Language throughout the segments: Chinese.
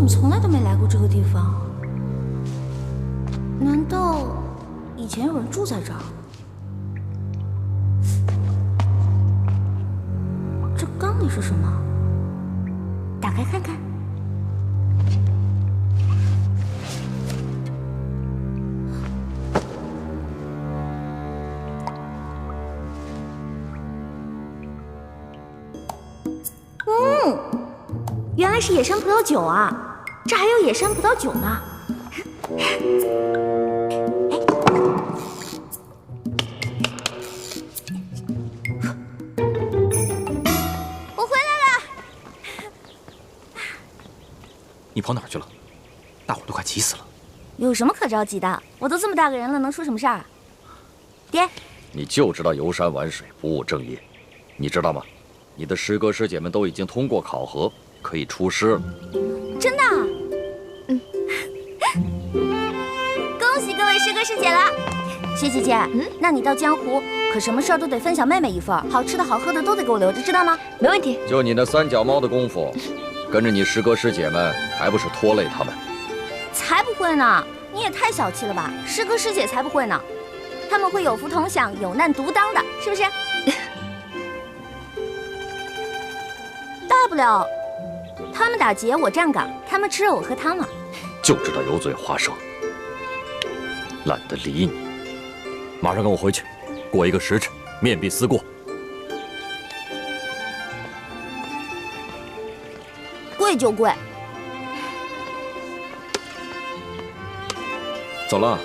怎么从来都没来过这个地方？难道以前有人住在这儿？这缸里是什么？打开看看。原来是野山葡萄酒啊！这还有野山葡萄酒呢。我回来了。你跑哪儿去了？大伙都快急死了。有什么可着急的？我都这么大个人了，能出什么事儿？爹，你就知道游山玩水，不务正业，你知道吗？你的师哥师姐们都已经通过考核，可以出师了。真的？恭喜各位师哥师姐了。薛姐姐，那你到江湖可什么事儿都得分享妹妹一份，好吃的好喝的都得给我留着，知道吗？没问题。就你那三脚猫的功夫，跟着你师哥师姐们，还不是拖累他们？才不会呢！你也太小气了吧！师哥师姐才不会呢，他们会有福同享，有难独当的，是不是？大不了他们打劫，我站岗；他们吃肉，我喝汤嘛。就知道油嘴滑舌，懒得理你。马上跟我回去，过一个时辰，面壁思过。贵就贵。走了。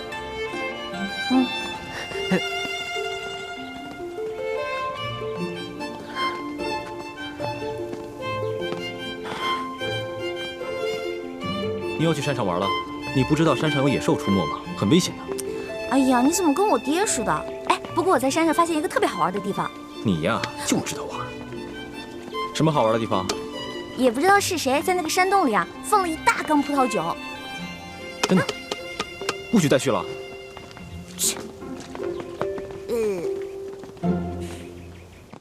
你要去山上玩了？你不知道山上有野兽出没吗？很危险的。哎呀，你怎么跟我爹似的？哎，不过我在山上发现一个特别好玩的地方。你呀，就知道玩。什么好玩的地方？也不知道是谁在那个山洞里啊，放了一大缸葡萄酒。真的？不许再去了。去。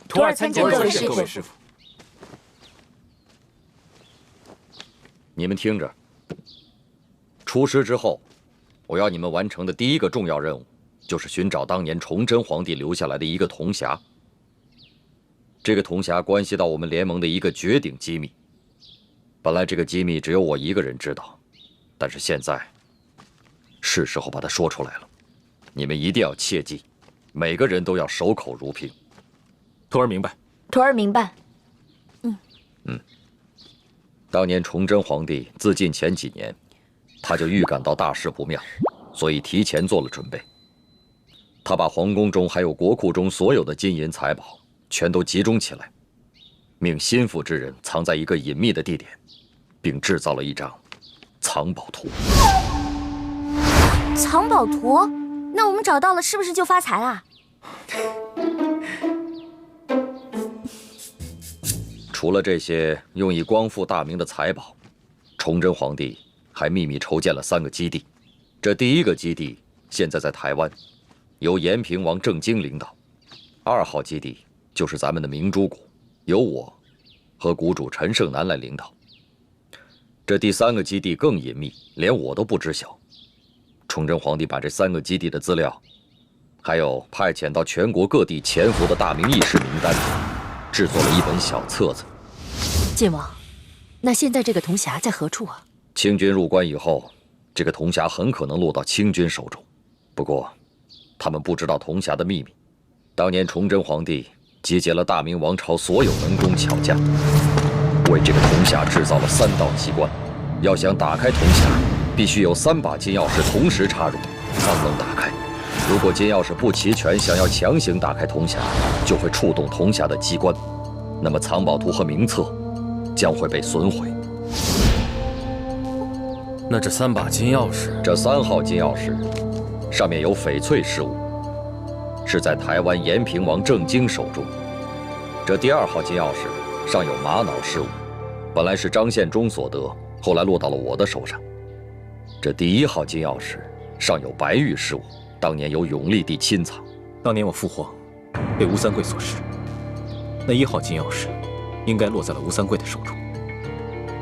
徒儿参见各位师傅。你们听着，出师之后，我要你们完成的第一个重要任务，就是寻找当年崇祯皇帝留下来的一个铜匣。这个铜匣关系到我们联盟的一个绝顶机密。本来这个机密只有我一个人知道，但是现在是时候把它说出来了。你们一定要切记，每个人都要守口如瓶。徒儿明白。徒儿明白。当年崇祯皇帝自尽前几年，他就预感到大事不妙，所以提前做了准备。他把皇宫中还有国库中所有的金银财宝全都集中起来，命心腹之人藏在一个隐秘的地点，并制造了一张藏宝图。藏宝图？那我们找到了，是不是就发财啦？除了这些用以光复大明的财宝，崇祯皇帝还秘密筹建了3个基地。这第一个基地现在在台湾，由延平王郑经领导；2号基地就是咱们的明珠谷，由我和谷主陈胜男来领导。这第3个基地更隐秘，连我都不知晓。崇祯皇帝把这3个基地的资料，还有派遣到全国各地潜伏的大明义士名单，制作了一本小册子。晋王，那现在这个铜匣在何处啊？清军入关以后，这个铜匣很可能落到清军手中。不过，他们不知道铜匣的秘密。当年崇祯皇帝集结了大明王朝所有能工巧匠，为这个铜匣制造了3道机关。要想打开铜匣，必须有3把金钥匙同时插入，方能打开。如果金钥匙不齐全，想要强行打开铜匣，就会触动铜匣的机关，那么藏宝图和名册将会被损毁。那这3把金钥匙，这3号金钥匙上面有翡翠饰物，是在台湾延平王郑经手中。这第2号金钥匙上有玛瑙饰物，本来是张献忠所得，后来落到了我的手上。这第1号金钥匙上有白玉饰物，当年由永历帝亲藏。当年我父皇被吴三桂所弑，那1号金钥匙应该落在了吴三桂的手中，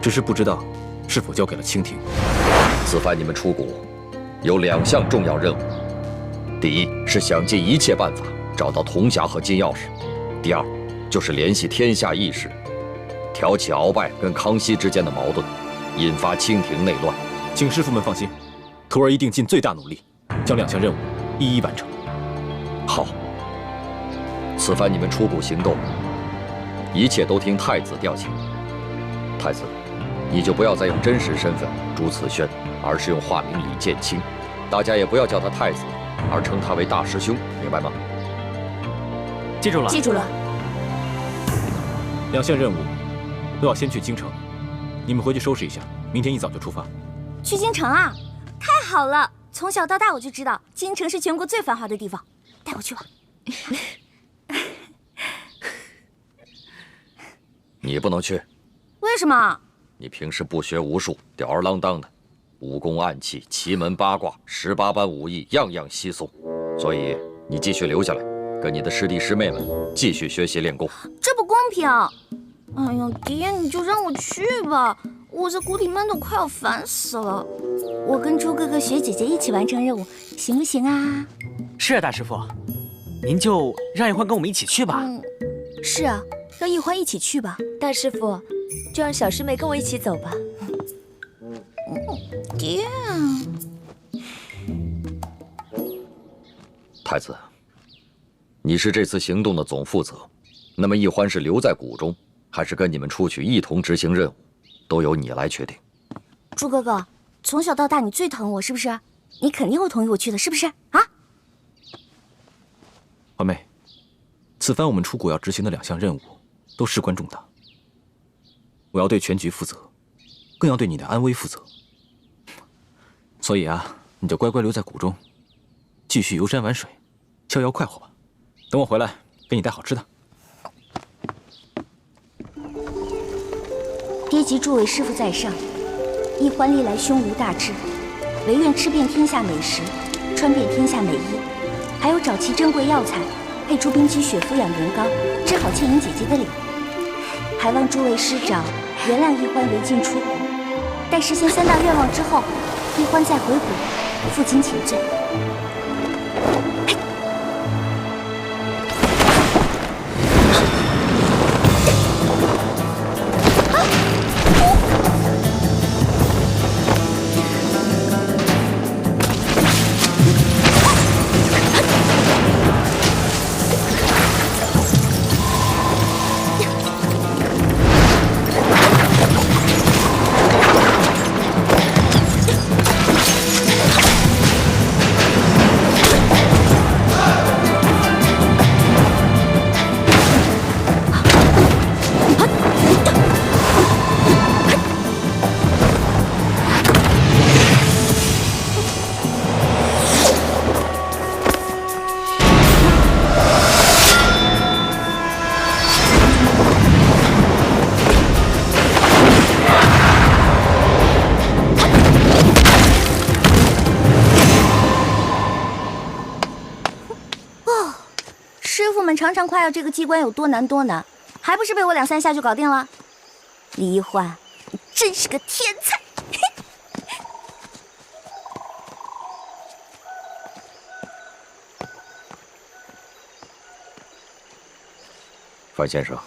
只是不知道是否交给了清廷？此番你们出国，有2项重要任务：第一是想尽一切办法找到铜匣和金钥匙；第二就是联系天下义士，挑起鳌拜跟康熙之间的矛盾，引发清廷内乱。请师傅们放心，徒儿一定尽最大努力，将2项任务一一完成。好，此番你们出谷行动，一切都听太子调遣。太子，你就不要再用真实身份朱慈轩，而是用化名李建清。大家也不要叫他太子，而称他为大师兄，明白吗？记住了，记住了。 2项任务都要先去京城，你们回去收拾一下，明天一早就出发。去京城啊？太好了！从小到大我就知道京城是全国最繁华的地方，带我去吧。你不能去，为什么？你平时不学无术，吊儿郎当的，武功暗器、奇门八卦、18般武艺，样样稀松，所以你继续留下来，跟你的师弟师妹们继续学习练功。这不公平！哎呀，爹，你就让我去吧，我在谷里闷得快要烦死了。我跟猪哥哥、雪姐姐一起完成任务，行不行啊？是啊，大师傅，您就让一欢跟我们一起去吧。是啊，让一欢一起去吧。大师傅，就让小师妹跟我一起走吧。爹，太子，你是这次行动的总负责，那么一欢是留在谷中，还是跟你们出去一同执行任务，都由你来决定。猪哥哥，从小到大你最疼我，是不是？你肯定会同意我去的，是不是？啊？欢妹，此番我们出谷要执行的2项任务都事关重大，我要对全局负责，更要对你的安危负责。所以啊，你就乖乖留在谷中，继续游山玩水，逍遥快活吧。等我回来，给你带好吃的。爹及诸位师傅在上，一欢历来胸无大志，唯愿吃遍天下美食，穿遍天下美衣，还有找齐珍贵药材，配出冰肌血肤养颜膏，治好倩影姐姐的脸。还望诸位师长原谅一欢违禁出谷，待实现3大愿望之后，一欢再回谷，负荆请罪。常常夸耀这个机关有多难多难，还不是被我2、3下就搞定了？李一欢，你真是个天才！范先生，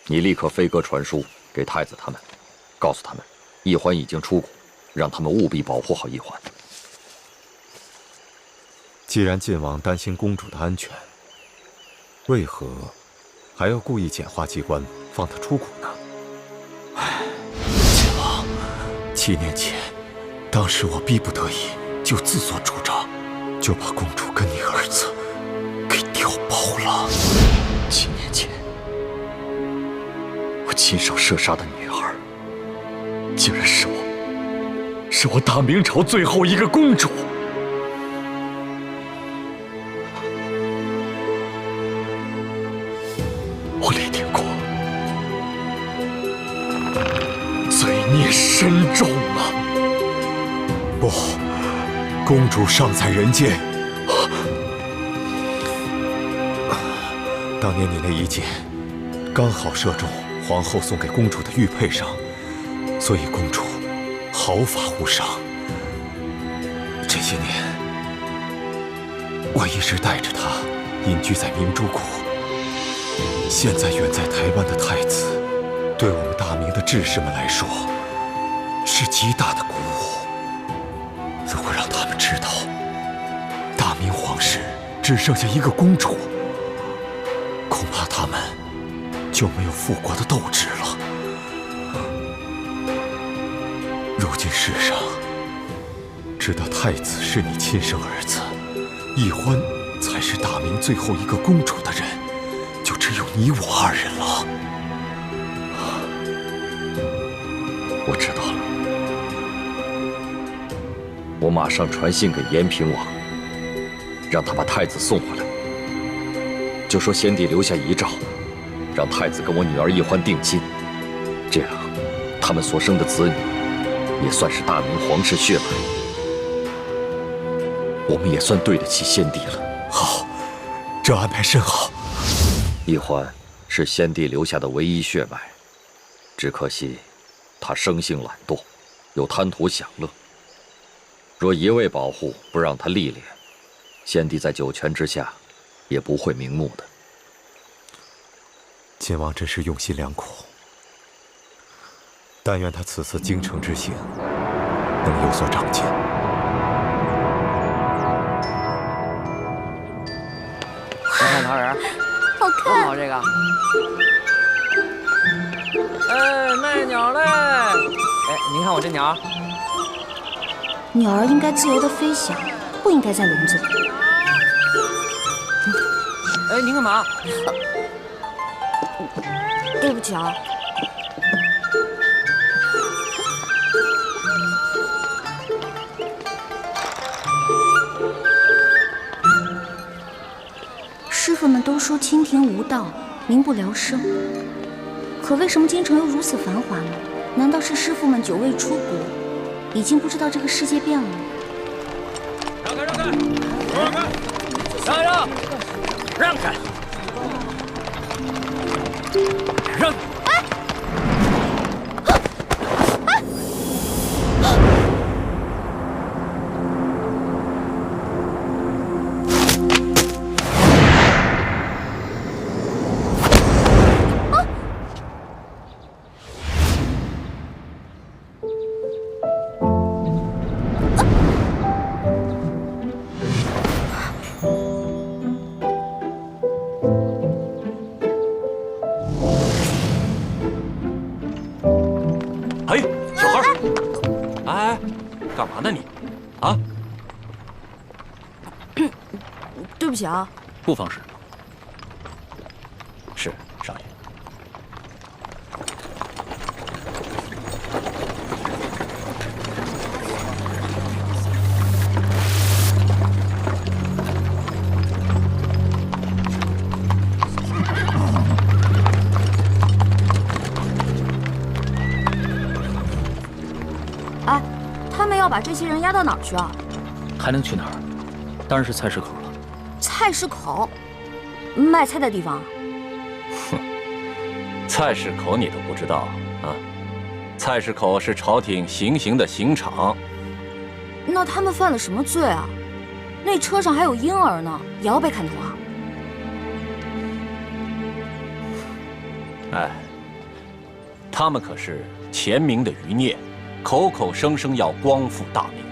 你立刻飞鸽传书给太子他们，告诉他们，一欢已经出谷，让他们务必保护好一欢。既然晋王担心公主的安全，为何还要故意简化机关，放她出谷呢？晋王，7年前，当时我逼不得已，就自作主张，就把公主跟你儿子给调包了。7年前，我亲手射杀的女儿，竟然是我大明朝最后一个公主。我李定国罪孽深重啊！不，公主尚在人间。当年你那一箭，刚好射中皇后送给公主的玉佩上，所以公主毫发无伤。这些年，我一直带着他隐居在明珠谷。现在远在台湾的太子，对我们大明的志士们来说，是极大的鼓舞。如果让他们知道，大明皇室只剩下一个公主，恐怕他们就没有复国的斗志了。如今世上，知道太子是你亲生儿子，奕欢才是大明最后一个公主的人，就只有你我二人了。我知道了，我马上传信给延平王，让他把太子送回来。就说先帝留下遗诏，让太子跟我女儿奕欢定亲，这样他们所生的子女也算是大明皇室血脉，我们也算对得起先帝了。好，这安排甚好。奕欢是先帝留下的唯一血脉，只可惜他生性懒惰，又贪图享乐。若一味保护，不让他历练，先帝在九泉之下也不会瞑目的。晋王真是用心良苦，但愿他此次京城之行能有所长进。来看桃仁，好看，多好这个。哎，卖鸟嘞！哎，您看我这鸟。鸟儿应该自由的飞翔，不应该在笼子里。哎，您干嘛？对不起啊。师傅们都说清甜无道，民不聊生。可为什么京城又如此繁华呢？难道是师傅们久未出国，已经不知道这个世界变了吗？让开，让开，让开，让让，让开，让。哎，小孩儿，哎，干嘛呢你？啊？对不起啊，不妨事。是，少爷。哎，他们要把这些人押到哪儿去啊？还能去哪儿？当然是菜市口了。菜市口，卖菜的地方。菜市口你都不知道啊？菜市口是朝廷行刑的刑场。那他们犯了什么罪啊？那车上还有婴儿呢，也要被砍头啊？哎，他们可是前明的余孽，口口声声要光复大明，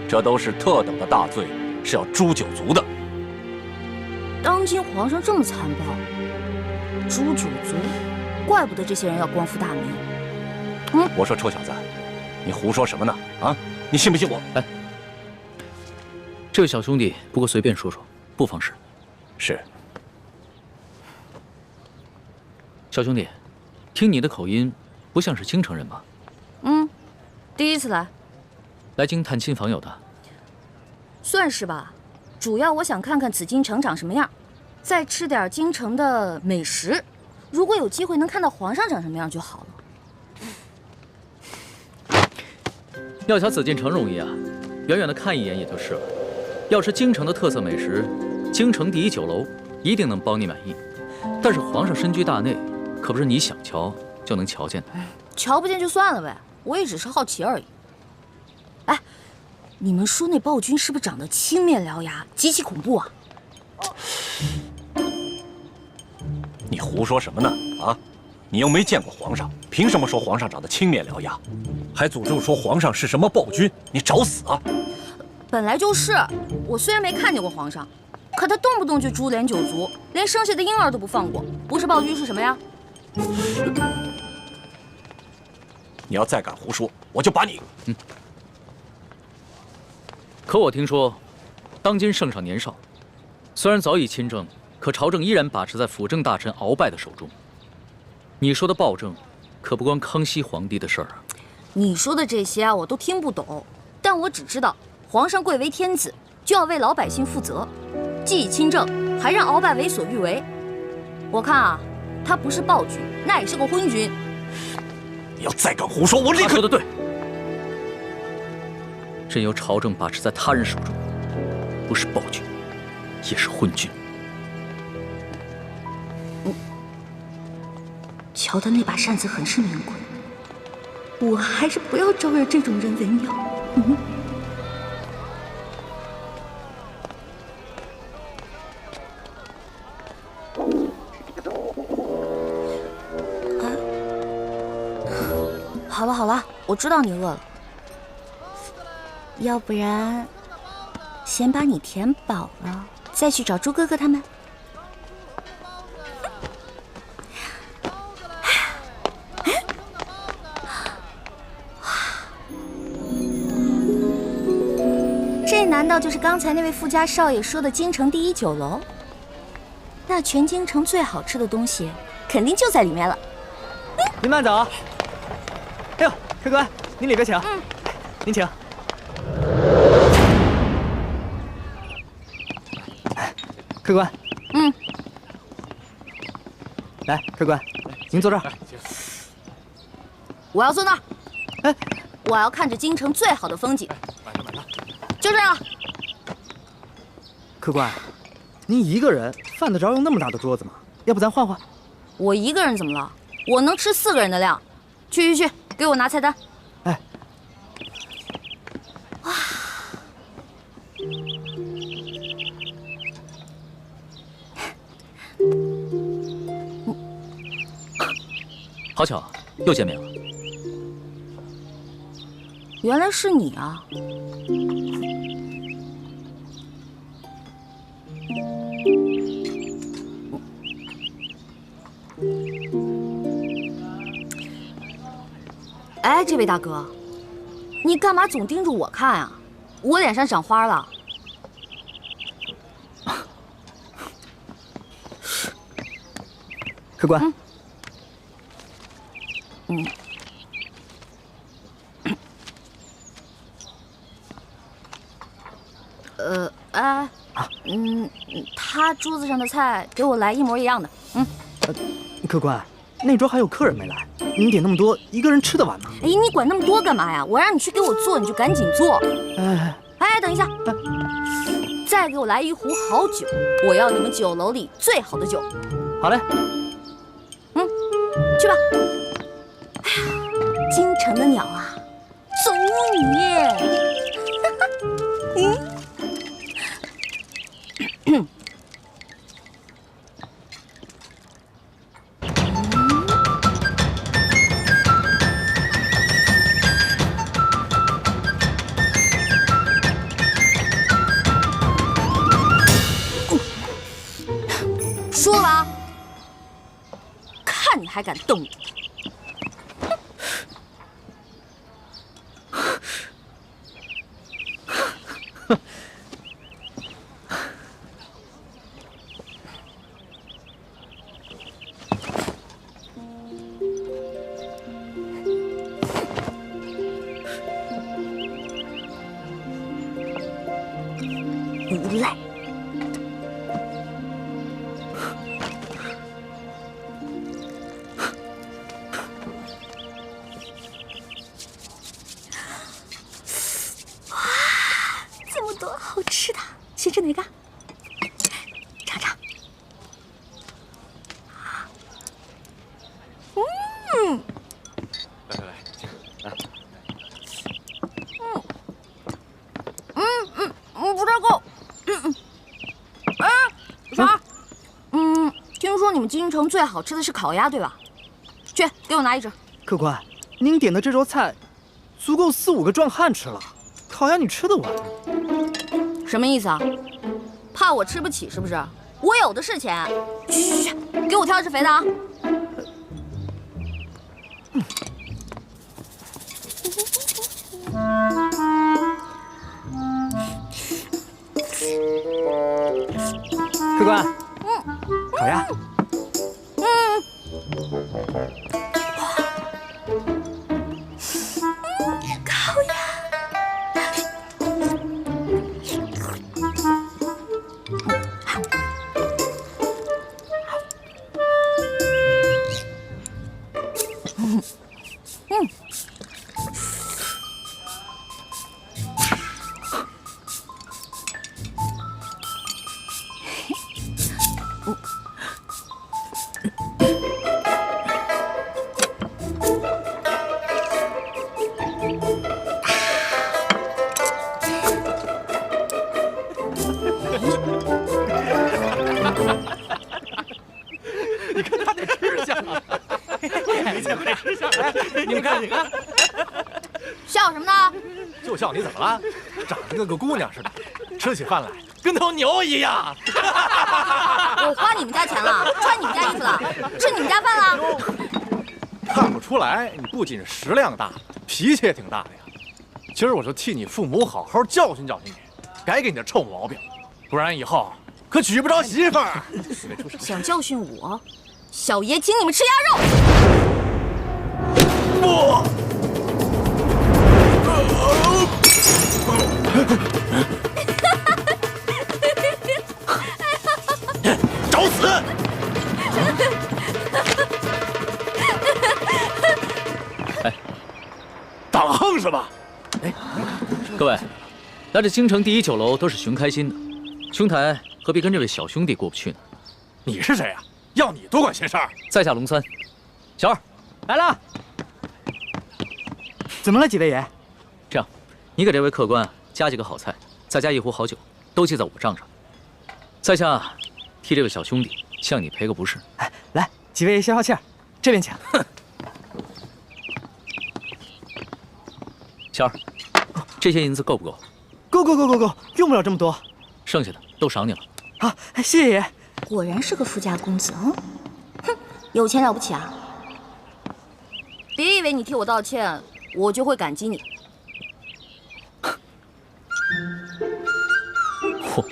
这都是特等的大罪，是要诛九族的。当今皇上这么残暴，诛九族，怪不得这些人要光复大明。我说臭小子，你胡说什么呢？啊，你信不信我？哎，这位小兄弟，不过随便说说，不妨事。是。小兄弟，听你的口音，不像是京城人吧？第一次来，来京探亲访友的。算是吧。主要我想看看紫禁城长什么样，再吃点京城的美食。如果有机会能看到皇上长什么样就好了。要瞧紫禁城容易啊，远远的看一眼也就是了。要是京城的特色美食，京城第一酒楼一定能包你满意。但是皇上身居大内，可不是你想瞧就能瞧见的。瞧不见就算了呗，我也只是好奇而已。哎，你们说那暴君是不是长得青面獠牙，极其恐怖啊？你胡说什么呢？啊，你又没见过皇上，凭什么说皇上长得青面獠牙？还诅咒说皇上是什么暴君？你找死啊！本来就是，我虽然没看见过皇上，可他动不动就株连九族，连生下的婴儿都不放过，不是暴君是什么呀？你要再敢胡说，我就把你……可我听说，当今圣上年少，虽然早已亲政，可朝政依然把持在辅政大臣鳌拜的手中。你说的暴政，可不关康熙皇帝的事儿啊。你说的这些啊，我都听不懂，但我只知道，皇上贵为天子，就要为老百姓负责，既已亲政，还让鳌拜为所欲为。我看啊，他不是暴君，那也是个昏君。你要再敢胡说，我立刻……他说的对，任由朝政把持在他人手中，不是暴君，也是昏君。瞧他那把扇子很是名贵，我还是不要招惹这种人为妙。好了好了，我知道你饿了，要不然先把你填饱了，再去找猪哥哥他们。这难道就是刚才那位富家少爷说的京城第一酒楼？那全京城最好吃的东西，肯定就在里面了。您慢走。哎呦，客官，您里边请。您请。客官。来，客官，您坐这儿。我要坐那儿。哎，我要看着京城最好的风景。就这样。客官，您一个人犯得着用那么大的桌子吗？要不咱换换？我一个人怎么了？我能吃4个人的量。去，给我拿菜单。哎。哇。好巧，又见面了。原来是你啊！哎，这位大哥，你干嘛总盯着我看啊？我脸上长花了？客官。他桌子上的菜给我来一模一样的。客官，那桌还有客人没来，您点那么多，一个人吃得完吗？哎，你管那么多干嘛呀？我让你去给我做，你就赶紧做。哎，等一下，再给我来一壶好酒，我要你们酒楼里最好的酒。好嘞。去吧。哎呀，京城的鸟啊，走你！说了啊，看你还敢动我！无赖！哇，这么多好吃的，先吃哪个？尝尝。来，京城最好吃的是烤鸭，对吧？去，给我拿一只。客官，您点的这桌菜，足够4、5个壮汉吃了。烤鸭你吃得完？什么意思啊？怕我吃不起是不是？我有的是钱。去，给我挑一只肥的啊！客官，烤鸭。烤鸭。你看他这吃相啊！你这快吃相来！你们看，你看，笑什么呢？就笑你怎么了？长得跟个姑娘似的，吃起饭来跟头牛一样。我花你们家钱了，穿你们家衣服了，吃你们家饭了。看不出来，你不仅食量大，脾气也挺大的呀。今儿我就替你父母好好教训教训你，改给你的臭毛病，不然以后可娶不着媳妇儿。想教训我，小爷请你们吃鸭肉。不。找死！哎，党横是吧？哎，各位，来这京城第一酒楼都是寻开心的，兄台何必跟这位小兄弟过不去呢？你是谁啊？要你多管闲事儿？在下龙三，小二来了。怎么了，几位爷？这样，你给这位客官加几个好菜，再加1壶好酒，都记在我账上。在下替这位小兄弟向你赔个不是。哎，来，几位爷消消气儿，这边请。哼。小二，这些银子够不够？够，用不了这么多。剩下的都赏你了。好，谢谢爷。果然是个富家公子，哼，有钱了不起啊！别以为你替我道歉，我就会感激你。嚯！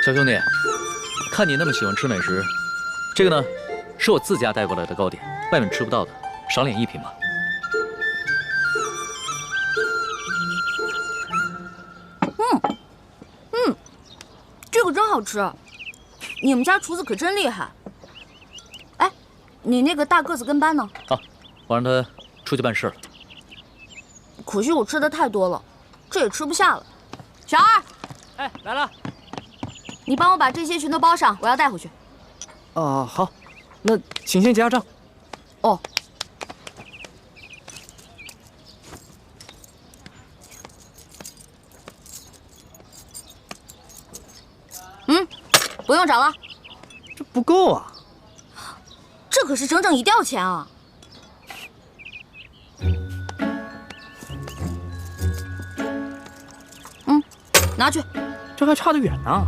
小兄弟，看你那么喜欢吃美食，这个呢，是我自家带过来的糕点，外面吃不到的，赏脸一品吧。这个真好吃，你们家厨子可真厉害。哎，你那个大个子跟班呢？啊，我让他出去办事了。可惜我吃的太多了，这也吃不下了。小二，哎，来了。你帮我把这些全都包上，我要带回去。好，那请先结下账。哦。不用找了。这不够啊。这可是整整1吊钱啊！拿去。这还差得远呢。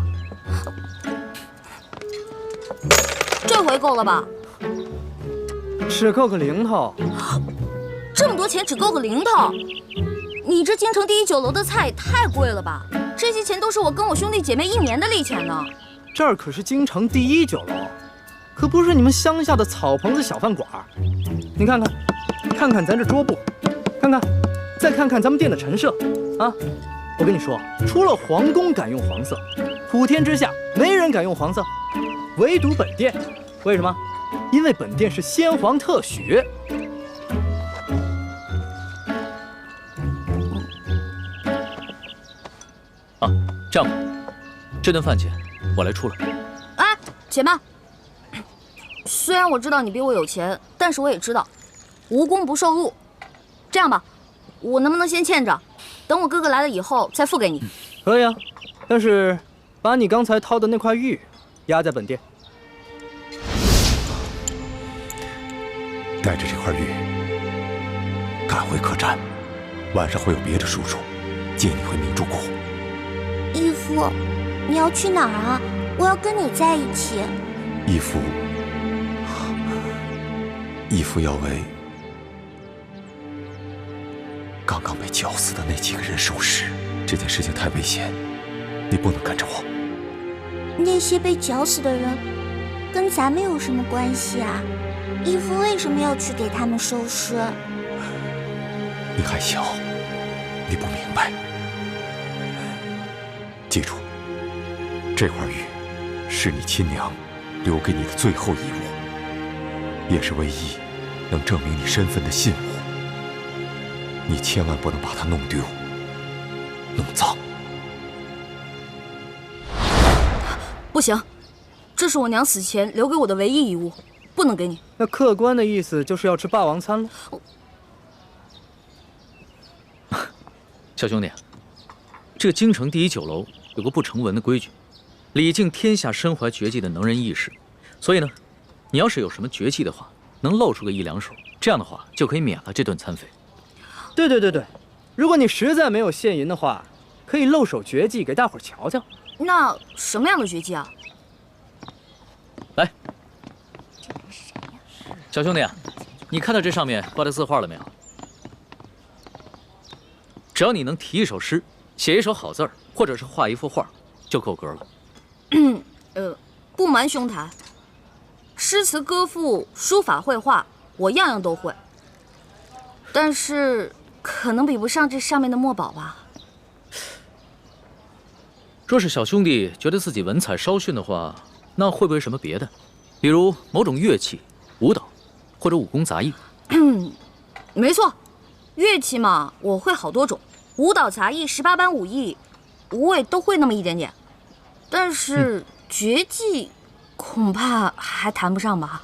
这回够了吧？只够个零头。这么多钱只够个零头？你这京城第一酒楼的菜也太贵了吧？这些钱都是我跟我兄弟姐妹1年的利钱呢。这儿可是京城第一酒楼，可不是你们乡下的草棚子小饭馆。你看看咱这桌布，再看看咱们店的陈设啊！我跟你说，除了皇宫敢用黄色，普天之下没人敢用黄色，唯独本店。为什么？因为本店是先皇特许。啊，这样吧，这顿饭钱我来出了。哎，且慢。虽然我知道你比我有钱，但是我也知道，无功不受禄。这样吧，我能不能先欠着，等我哥哥来了以后再付给你？可以啊，但是把你刚才掏的那块玉压在本店。带着这块玉赶回客栈，晚上会有别的叔叔接你回明珠谷。义父，你要去哪儿啊？我要跟你在一起。义父要为刚刚被绞死的那几个人收尸。这件事情太危险，你不能跟着我。那些被绞死的人跟咱们有什么关系啊？义父为什么要去给他们收尸？你还小，你不明白。记住，这块玉是你亲娘留给你的最后遗物，也是唯一能证明你身份的信物。你千万不能把它弄丢、弄脏。不行，这是我娘死前留给我的唯一遗物，不能给你。那客官的意思就是要吃霸王餐了。小兄弟，这个京城第一酒楼有个不成文的规矩，礼敬天下身怀绝技的能人异士。所以呢，你要是有什么绝技的话，能露出个1、2手，这样的话就可以免了这顿餐费。对，如果你实在没有现银的话，可以露手绝技给大伙儿瞧瞧。那什么样的绝技啊？来，小兄弟啊，你看到这上面挂的字画了没有？只要你能题一首诗，写一首好字儿，或者是画一幅画，就够格了。不瞒兄台，诗词歌赋、书法绘画，我样样都会，但是可能比不上这上面的墨宝吧。若是小兄弟觉得自己文采稍逊的话，那会不会什么别的，比如某种乐器、舞蹈，或者武功杂艺？没错，乐器嘛，我会好多种，舞蹈、杂艺、18般武艺，我也都会那么一点点。但是绝技，恐怕还谈不上吧。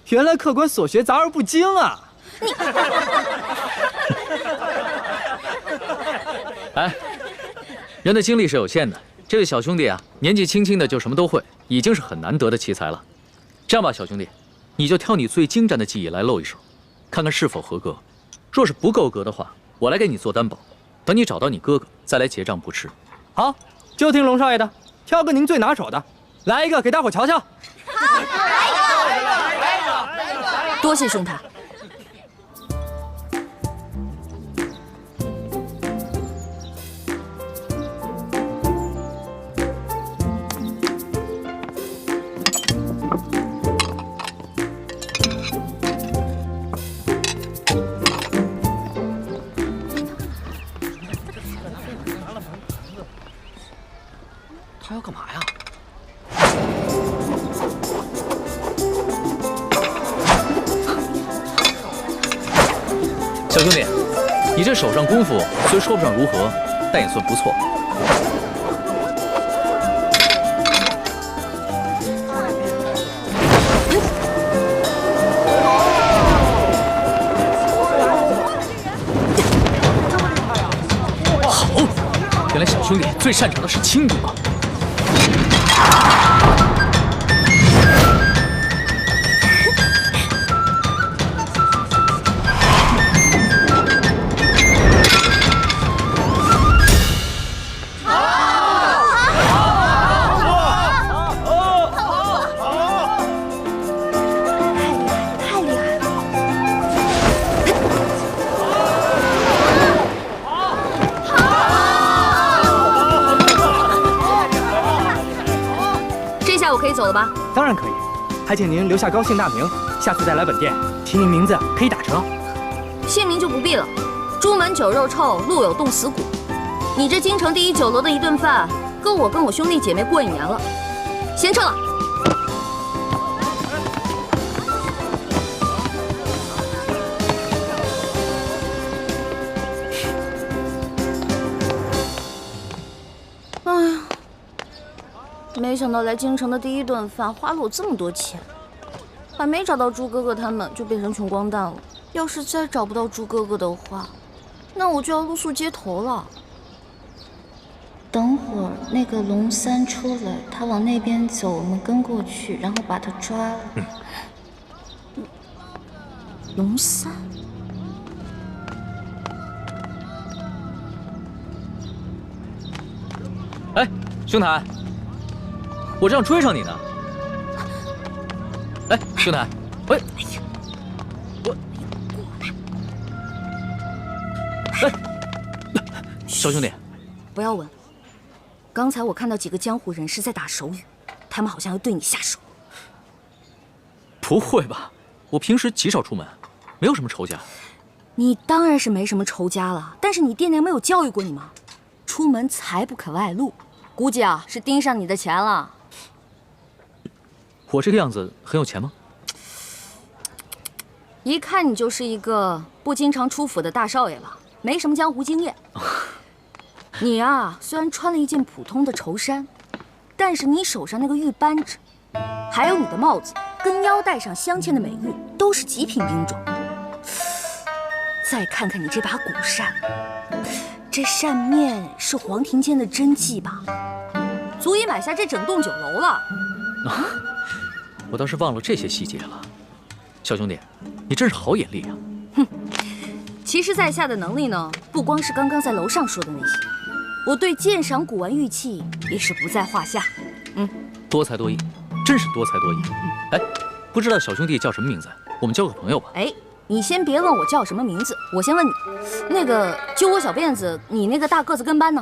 原来客官所学杂而不精啊！你，哎，人的精力是有限的，这位小兄弟啊，年纪轻轻的就什么都会，已经是很难得的奇才了。这样吧，小兄弟，你就挑你最精湛的技艺来露一手，看看是否合格。若是不够格的话，我来给你做担保，等你找到你哥哥再来结账不迟。好，就听龙少爷的，挑个您最拿手的，来一个给大伙瞧瞧。好，来一个。多谢兄台。他要干嘛呀？小兄弟，你这手上功夫虽说不上如何，但也算不错。好，原来小兄弟最擅长的是轻功啊！走了吧？当然可以，还请您留下高姓大名，下次再来本店提您名字可以打折。姓名就不必了，朱门酒肉臭，路有冻死骨。你这京城第一酒楼的一顿饭，够我跟我兄弟姐妹过1年了。先撤了。哎呀，没想到来京城的第一顿饭花了我这么多钱，还没找到朱哥哥他们就变成穷光蛋了。要是再找不到朱哥哥的话，那我就要露宿街头了。等会儿那个龙三出来，他往那边走，我们跟过去，然后把他抓了。龙三。哎，兄台，我正要追上你呢。哎，兄台，喂，我，哎，小兄弟，不要问。刚才我看到几个江湖人士在打手语，他们好像要对你下手。不会吧？我平时极少出门，没有什么仇家。你当然是没什么仇家了，但是你爹娘没有教育过你吗？出门财不可外露，估计啊是盯上你的钱了。我这个样子很有钱吗？一看你就是一个不经常出府的大少爷吧，没什么江湖经验。你啊，虽然穿了一件普通的绸衫，但是你手上那个玉扳指，还有你的帽子跟腰带上镶嵌的美玉，都是极品兵种。再看看你这把古扇，这扇面是黄庭坚的真迹吧？足以买下这整栋酒楼了。啊，我倒是忘了这些细节了。小兄弟，你真是好眼力啊！哼，其实在下的能力呢，不光是刚刚在楼上说的那些，我对鉴赏古玩玉器也是不在话下。多才多艺，真是多才多艺。哎，不知道小兄弟叫什么名字？我们交个朋友吧。哎，你先别问我叫什么名字，我先问你，那个揪我小辫子，你那个大个子跟班呢？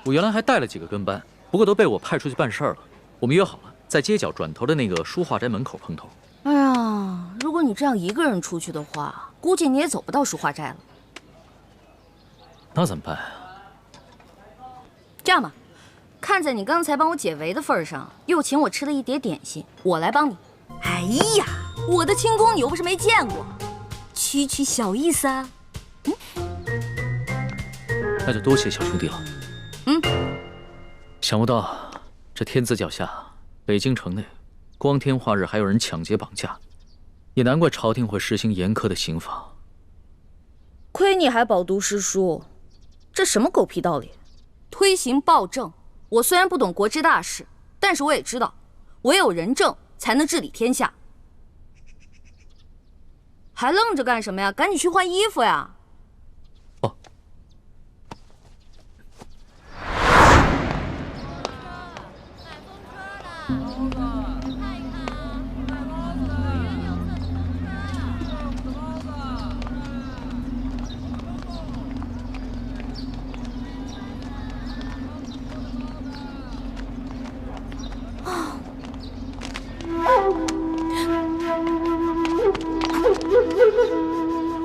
我原来还带了几个跟班，不过都被我派出去办事儿了。我们约好了，在街角转头的那个书画斋门口碰头。哎呀，如果你这样一个人出去的话，估计你也走不到书画斋了。那怎么办啊？这样吧，看在你刚才帮我解围的份上，又请我吃了一碟点心，我来帮你。哎呀，我的轻功你又不是没见过，区区小意思啊。那就多谢小兄弟了。想不到这天子脚下，北京城内光天化日还有人抢劫绑架，也难怪朝廷会实行严苛的刑罚。亏你还饱读诗书，这什么狗屁道理？推行暴政，我虽然不懂国之大事，但是我也知道，唯有仁政才能治理天下。还愣着干什么呀？赶紧去换衣服呀！哦。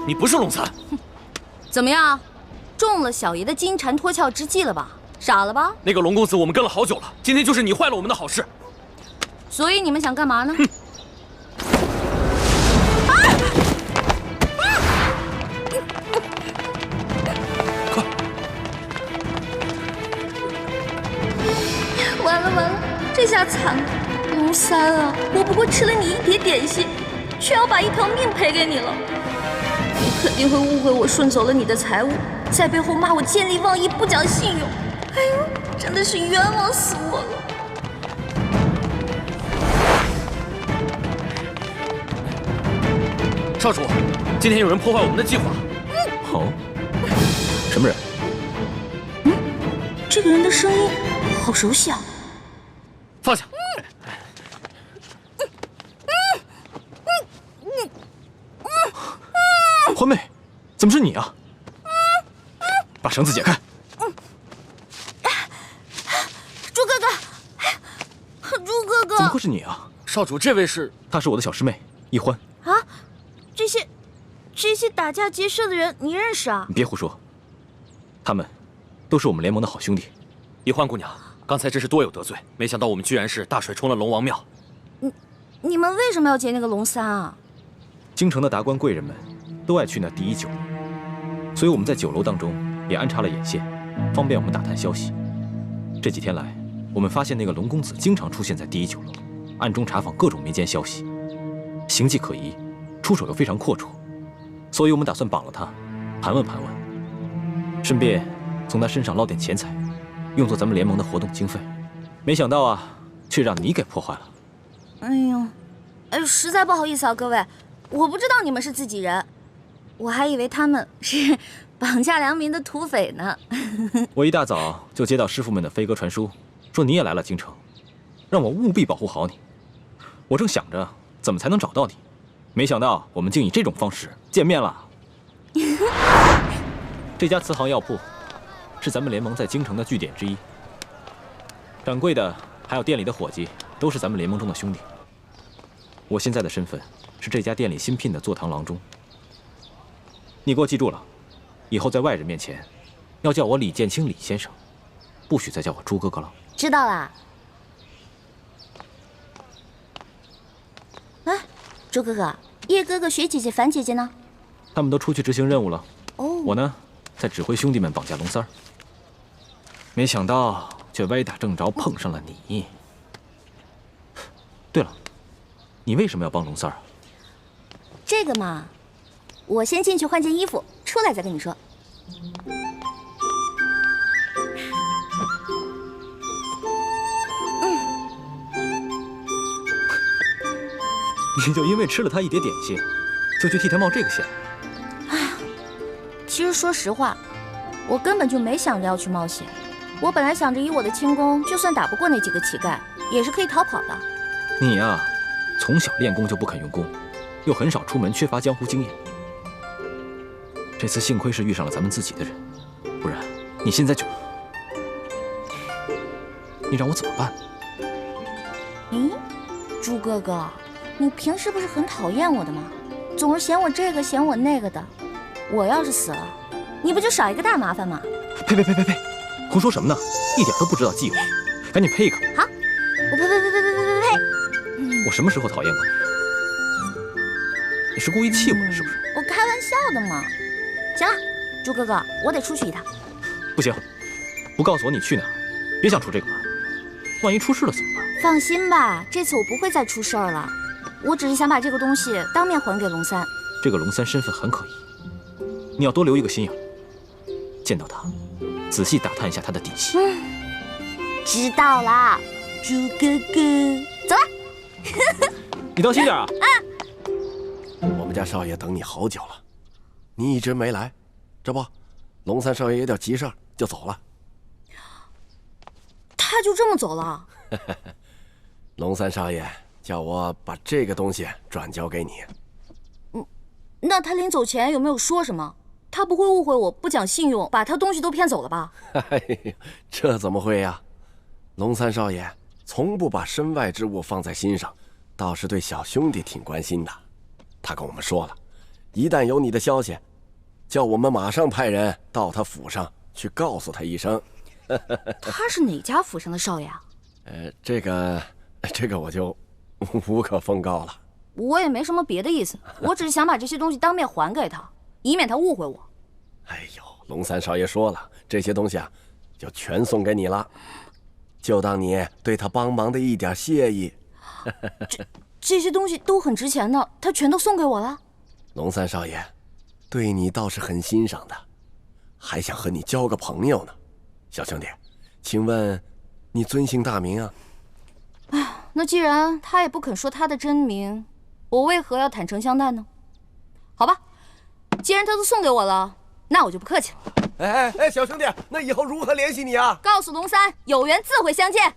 你不是龙三，怎么样，中了小爷的金蝉脱壳之计了吧？傻了吧？那个龙公子我们跟了好久了，今天就是你坏了我们的好事。所以你们想干嘛呢？快！完了完了，这下惨了，龙三啊！我不过吃了你一碟点心，却要把一条命赔给你了。你肯定会误会我顺走了你的财物，在背后骂我见利忘义、不讲信用。哎呦，真的是冤枉死我了！少主，今天有人破坏我们的计划。哦，什么人？这个人的声音好熟悉啊！放下！欢妹，怎么是你啊？把绳子解开！朱哥哥，朱哥哥，怎么会是你啊？少主，这位是……她是我的小师妹易欢。啊，这些打架劫舍的人，你认识啊？你别胡说，他们都是我们联盟的好兄弟。易欢姑娘，刚才真是多有得罪，没想到我们居然是大水冲了龙王庙。你们为什么要劫那个龙三啊？京城的达官贵人们都爱去那第一酒楼，所以我们在酒楼当中也安插了眼线，方便我们打探消息。这几天来，我们发现那个龙公子经常出现在第一酒楼，暗中查访各种民间消息，行迹可疑，出手又非常阔绰。所以我们打算绑了他，盘问盘问，顺便从他身上捞点钱财，用作咱们联盟的活动经费。没想到啊，却让你给破坏了。哎呦，实在不好意思啊，各位，我不知道你们是自己人，我还以为他们是绑架良民的土匪呢。我一大早就接到师傅们的飞鸽传书，说你也来了京城，让我务必保护好你。我正想着怎么才能找到你，没想到我们竟以这种方式见面了。这家慈航药铺是咱们联盟在京城的据点之一，掌柜的还有店里的伙计都是咱们联盟中的兄弟。我现在的身份是这家店里新聘的坐堂郎中。你给我记住了，以后在外人面前要叫我李建清李先生，不许再叫我朱哥哥了。知道啦。哎，朱哥哥，叶哥哥、雪姐姐、樊姐姐呢？他们都出去执行任务了。哦，我呢，在指挥兄弟们绑架龙三儿。没想到却歪打正着碰上了你。对了，你为什么要帮龙三儿啊？这个嘛，我先进去换件衣服，出来再跟你说。你就因为吃了他一碟点心，就去替他冒这个险？其实说实话，我根本就没想着要去冒险。我本来想着以我的轻功，就算打不过那几个乞丐，也是可以逃跑的。你呀，从小练功就不肯用功，又很少出门，缺乏江湖经验。这次幸亏是遇上了咱们自己的人，不然你现在就……你让我怎么办？咦，朱哥哥，你平时不是很讨厌我的吗？总是嫌我这个嫌我那个的。我要是死了，你不就少一个大麻烦吗？呸！胡说什么呢？一点都不知道忌讳，赶紧呸一个！好，我呸！我什么时候讨厌过你？你是故意气我的，是不是？我开玩笑的嘛。行了，朱哥哥，我得出去一趟。不行，不告诉我你去哪儿，别想出这个门。万一出事了怎么办？放心吧，这次我不会再出事儿了。我只是想把这个东西当面还给龙三。这个龙三身份很可疑，你要多留一个心眼。见到他，仔细打探一下他的底细。知道啦，朱哥哥，走了。你当心点啊！我们家少爷等你好久了，你一直没来，这不，龙三少爷有点急事儿就走了。他就这么走了？龙三少爷叫我把这个东西转交给你。那他临走前有没有说什么？他不会误会我不讲信用，把他东西都骗走了吧？哎呀，这怎么会呀？龙三少爷从不把身外之物放在心上，倒是对小兄弟挺关心的。他跟我们说了，一旦有你的消息，叫我们马上派人到他府上去告诉他一声。他是哪家府上的少爷啊？这个我就无可奉告了。我也没什么别的意思，我只是想把这些东西当面还给他，以免他误会我。哎呦，龙三少爷说了，这些东西啊，就全送给你了，就当你对他帮忙的一点谢意。这些东西都很值钱的，他全都送给我了。龙三少爷对你倒是很欣赏的，还想和你交个朋友呢。小兄弟，请问你尊姓大名啊？哎，那既然他也不肯说他的真名，我为何要坦诚相待呢？好吧，既然他都送给我了，那我就不客气了。哎，小兄弟，那以后如何联系你啊？告诉龙三，有缘自会相见。